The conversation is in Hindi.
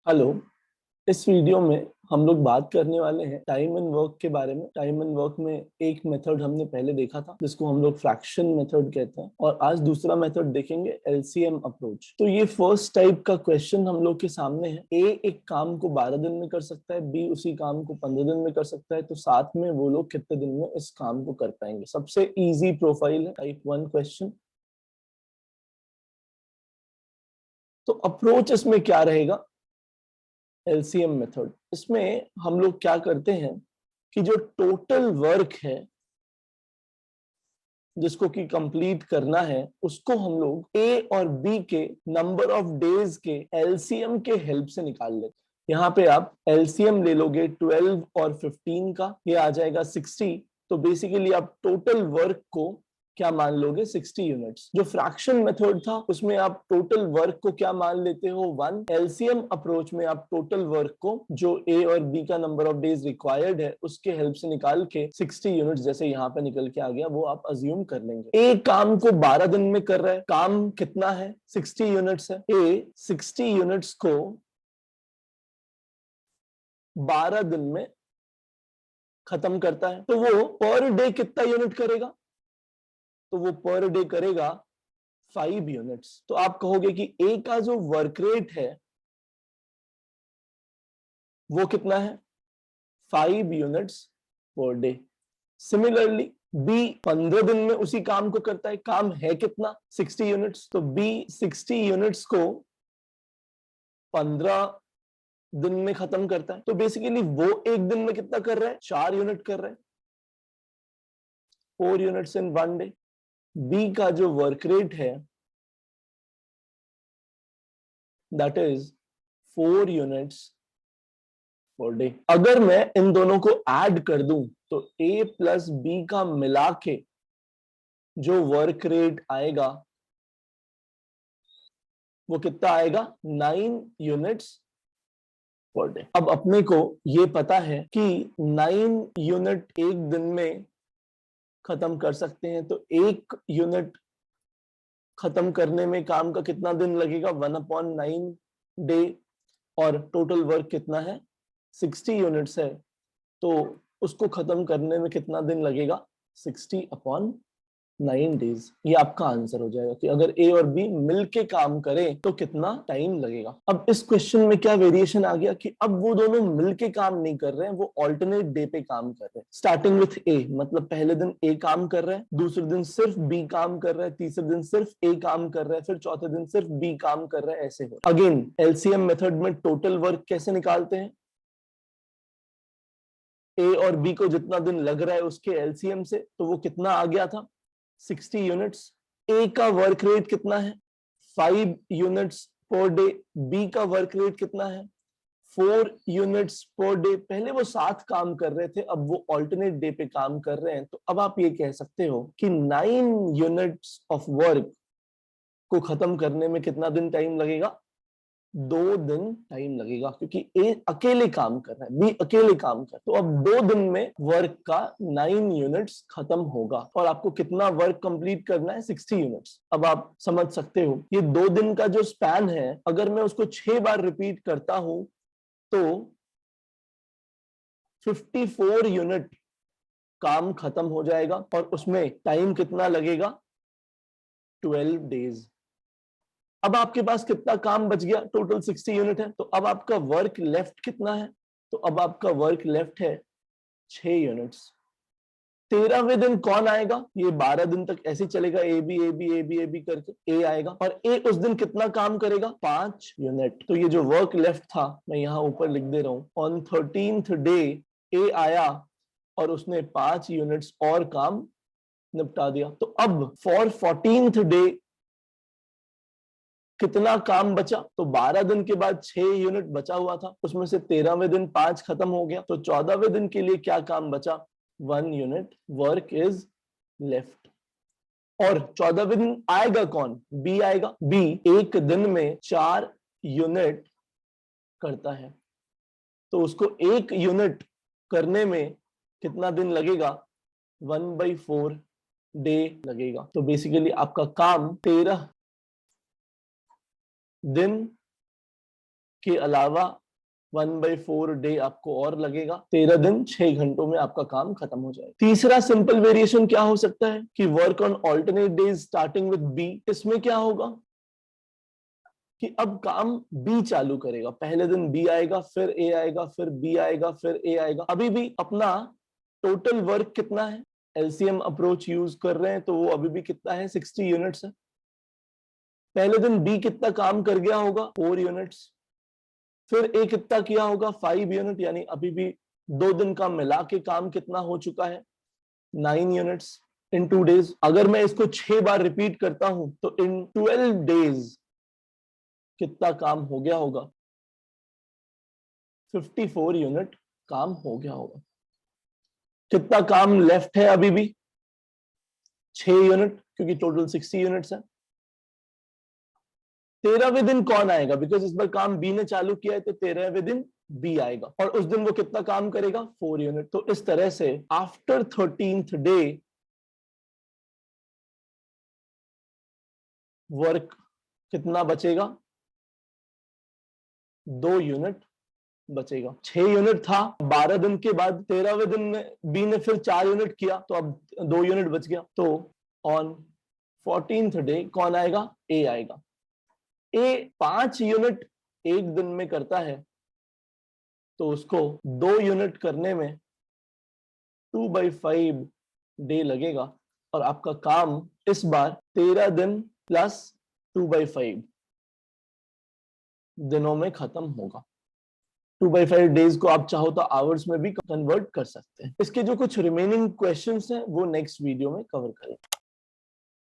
हेलो। इस वीडियो में हम लोग बात करने वाले हैं टाइम एंड वर्क के बारे में। टाइम एंड वर्क में एक मेथड हमने पहले देखा था जिसको हम लोग फ्रैक्शन मेथड कहते हैं, और आज दूसरा मेथड देखेंगे, एलसीएम अप्रोच। तो ये फर्स्ट टाइप का क्वेश्चन हम लोग के सामने है। ए एक काम को 12 दिन में कर सकता है, बी उसी काम को 15 दिन में कर सकता है, तो साथ में वो लोग कितने दिन में इस काम को कर पाएंगे। सबसे इजी प्रोफाइल है, टाइप 1 क्वेश्चन। तो अप्रोच इसमें क्या रहेगा? LCM method. इसमें हम लोग क्या करते हैं कि जो टोटल वर्क है जिसको कि कंप्लीट करना है, उसको हम लोग ए और बी के नंबर ऑफ डेज के एलसीएम के हेल्प से निकाल लेते हैं। यहाँ पे आप एलसीएम ले लोगे 12 और 15 का, ये आ जाएगा 60। तो बेसिकली आप टोटल वर्क को क्या मान लोगे? 60 यूनिट्स। जो फ्रैक्शन मेथड था उसमें आप टोटल वर्क को क्या मान लेते हो? 1। एलसीएम अप्रोच में आप टोटल वर्क को जो ए और बी का नंबर ऑफ डेज रिक्वायर्ड है उसके हेल्प से निकाल के 60 यूनिट्स जैसे यहाँ पे निकल के आ गया वो आप अज्यूम कर लेंगे। ए काम को 12 दिन में कर रहा है, काम कितना है? 60 यूनिट्स है। ए 60 यूनिट्स को 12 दिन में खत्म करता है, तो वो पर डे कितना यूनिट करेगा? तो वो पर डे करेगा 5 यूनिट्स। तो आप कहोगे कि ए का जो वर्क रेट है वो कितना है? 5 units per day. Similarly B 15 दिन में उसी काम को करता है, काम है कितना? 60 यूनिट्स। तो बी 60 यूनिट्स को 15 दिन में खत्म करता है। तो बेसिकली वो एक दिन में कितना कर रहा है? 4 यूनिट कर रहा है, 4 यूनिट्स इन 1 डे। बी का जो वर्क रेट है that is 4 units per day. अगर मैं इन दोनों को ऐड कर दूं तो ए प्लस बी का मिला के जो वर्क रेट आएगा वो कितना आएगा? 9 यूनिट्स पर डे। अब अपने को ये पता है कि 9 यूनिट एक दिन में खत्म कर सकते हैं, तो एक यूनिट खत्म करने में काम का कितना दिन लगेगा? 1/9 डे। और टोटल वर्क कितना है? 60 यूनिट्स है, तो उसको खत्म करने में कितना दिन लगेगा? 60/9 डेज। ये आपका आंसर हो जाएगा कि अगर ए और बी मिलके काम करें तो कितना टाइम लगेगा। अब इस क्वेश्चन में क्या वेरिएशन आ गया कि अब वो दोनों मिलके काम नहीं कर रहे हैं, वो ऑल्टरनेट डे पे काम कर रहे हैं। स्टार्टिंग विथ ए, मतलब पहले दिन ए काम कर रहा है, दूसरे दिन सिर्फ बी काम कर रहा है, तीसरे दिन सिर्फ ए काम कर रहा है, फिर चौथे दिन सिर्फ बी काम कर रहा है, ऐसे हो। अगेन एलसीएम मेथड में टोटल वर्क कैसे निकालते हैं? ए और बी को जितना दिन लग रहा है उसके एलसीएम से, तो वो कितना आ गया था? 60 यूनिट्स। ए का वर्क रेट कितना है? 5 यूनिट्स पर डे। बी का वर्क रेट कितना है? 4 यूनिट्स पर डे। पहले वो साथ काम कर रहे थे, अब वो ऑल्टरनेट डे पे काम कर रहे हैं, तो अब आप ये कह सकते हो कि 9 यूनिट्स ऑफ वर्क को खत्म करने में कितना दिन टाइम लगेगा? 2 दिन टाइम लगेगा, क्योंकि ए अकेले काम कर रहा है, बी अकेले काम कर, तो अब 2 दिन में वर्क का 9 यूनिट्स खत्म होगा। और आपको कितना वर्क कंप्लीट करना है? 60 यूनिट्स। अब आप समझ सकते हो ये 2 दिन का जो स्पैन है, अगर मैं उसको 6 बार रिपीट करता हूं तो 54 यूनिट काम खत्म हो जाएगा, और उसमें टाइम कितना लगेगा? 12 डेज। अब आपके पास कितना काम बच गया? टोटल 60 यूनिट है, तो अब आपका वर्क लेफ्ट कितना है? तो अब आपका वर्क लेफ्ट है 6 यूनिट्स। 13वें दिन कौन आएगा? ये 12 दिन तक ऐसे चलेगा, A B A B A B A B करके ए आएगा, और ए उस दिन कितना काम करेगा? 5 यूनिट। तो ये जो वर्क लेफ्ट था मैं यहाँ ऊपर लिख दे रहा हूँ, ऑन 13th डे ए आया और उसने 5 यूनिट्स और काम निपटा दिया। तो अब फॉर 14th डे कितना काम बचा? तो 12 दिन के बाद 6 यूनिट बचा हुआ था, उसमें से 13वें दिन 5 खत्म हो गया, तो 14वें दिन के लिए क्या काम बचा? 1 यूनिट वर्क इज लेफ्ट। और 14वें दिन आएगा कौन? बी आएगा। बी एक दिन में 4 यूनिट करता है, तो उसको 1 यूनिट करने में कितना दिन लगेगा? 1/4 डे लगेगा। तो बेसिकली आपका काम 13 दिन के अलावा 1/4 डे आपको और लगेगा। 13 दिन 6 घंटों में आपका काम खत्म हो जाएगा। तीसरा सिंपल वेरिएशन क्या हो सकता है कि work on alternate days starting with B. इसमें क्या होगा कि अब काम बी चालू करेगा। पहले दिन बी आएगा, फिर ए आएगा, फिर बी आएगा, फिर ए आएगा। अभी भी अपना टोटल वर्क कितना है, एलसीएम अप्रोच यूज कर रहे हैं तो वो अभी भी कितना है, 60 यूनिट्स है। पहले दिन बी कितना काम कर गया होगा, 4 यूनिट्स। फिर ए कितना किया होगा, 5 यूनिट, यानी अभी भी 2 दिन का मिला के काम कितना हो चुका है, 9 यूनिट्स इन 2 डेज। अगर मैं इसको 6 बार रिपीट करता हूं तो इन 12 डेज कितना काम हो गया होगा, 54 यूनिट काम हो गया होगा। कितना काम लेफ्ट है अभी भी, 6 यूनिट, क्योंकि टोटल 60 यूनिट्स है। 13वें दिन कौन आएगा, बिकॉज इस बार काम बी ने चालू किया है तो 13वें दिन बी आएगा और उस दिन वो कितना काम करेगा, 4 यूनिट। तो इस तरह से आफ्टर 13th डे वर्क कितना बचेगा, 2 यूनिट बचेगा। 6 यूनिट था, 12 दिन के बाद 13वें दिन में बी ने फिर 4 यूनिट किया तो अब 2 यूनिट बच गया। तो ऑन 14th डे कौन आएगा, ए आएगा। ए 5 यूनिट एक दिन में करता है तो उसको 2 यूनिट करने में 2/5 डे लगेगा और आपका काम इस बार 13 दिन प्लस 2/5 दिनों में खत्म होगा। 2/5 डेज को आप चाहो तो आवर्स में भी कन्वर्ट कर सकते हैं। इसके जो कुछ रिमेनिंग क्वेश्चंस हैं वो नेक्स्ट वीडियो में कवर करेंगे।